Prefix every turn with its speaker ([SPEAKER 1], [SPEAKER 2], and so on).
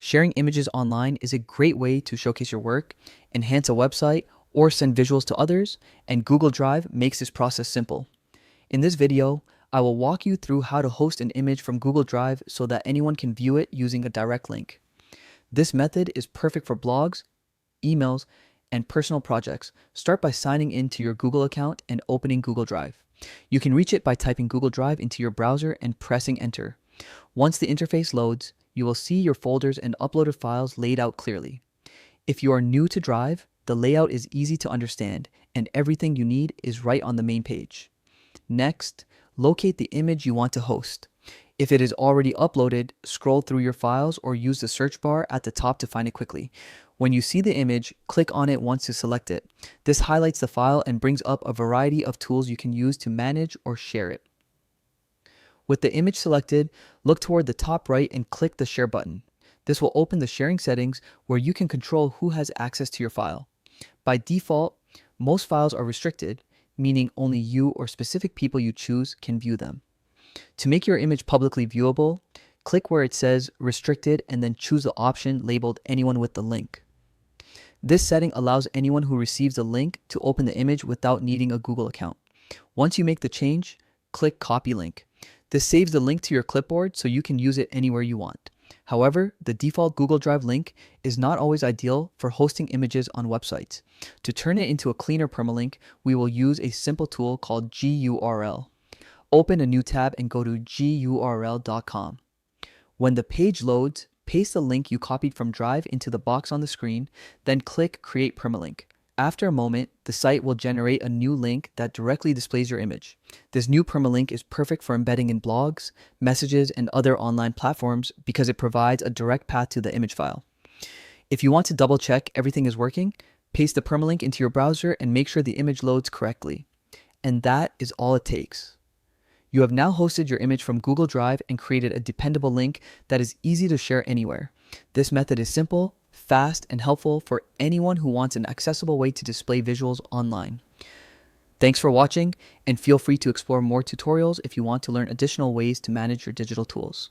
[SPEAKER 1] Sharing images online is a great way to showcase your work, enhance a website, or send visuals to others, and Google Drive makes this process simple. In this video, I will walk you through how to host an image from Google Drive so that anyone can view it using a direct link. This method is perfect for blogs, emails, and personal projects. Start by signing in to your Google account and opening Google Drive. You can reach it by typing Google Drive into your browser and pressing enter. Once the interface loads, you will see your folders and uploaded files laid out clearly. If you are new to Drive, the layout is easy to understand and everything you need is right on the main page. Next, locate the image you want to host. If it is already uploaded, scroll through your files or use the search bar at the top to find it quickly. When you see the image, click on it once to select it. This highlights the file and brings up a variety of tools you can use to manage or share it. With the image selected, look toward the top right and click the Share button. This will open the sharing settings where you can control who has access to your file. By default, most files are restricted, meaning only you or specific people you choose can view them. To make your image publicly viewable, click where it says Restricted and then choose the option labeled Anyone with the link. This setting allows anyone who receives the link to open the image without needing a Google account. Once you make the change, click Copy Link. This saves the link to your clipboard so you can use it anywhere you want. However, the default Google Drive link is not always ideal for hosting images on websites. To turn it into a cleaner permalink, we will use a simple tool called GURL. Open a new tab and go to gurl.com. When the page loads, paste the link you copied from Drive into the box on the screen, then click Create Permalink. After a moment, the site will generate a new link that directly displays your image. This new permalink is perfect for embedding in blogs, messages, and other online platforms because it provides a direct path to the image file. If you want to double check everything is working, paste the permalink into your browser and make sure the image loads correctly. And that is all it takes. You have now hosted your image from Google Drive and created a dependable link that is easy to share anywhere. This method is simple, fast, and helpful for anyone who wants an accessible way to display visuals online. Thanks for watching, and feel free to explore more tutorials if you want to learn additional ways to manage your digital tools.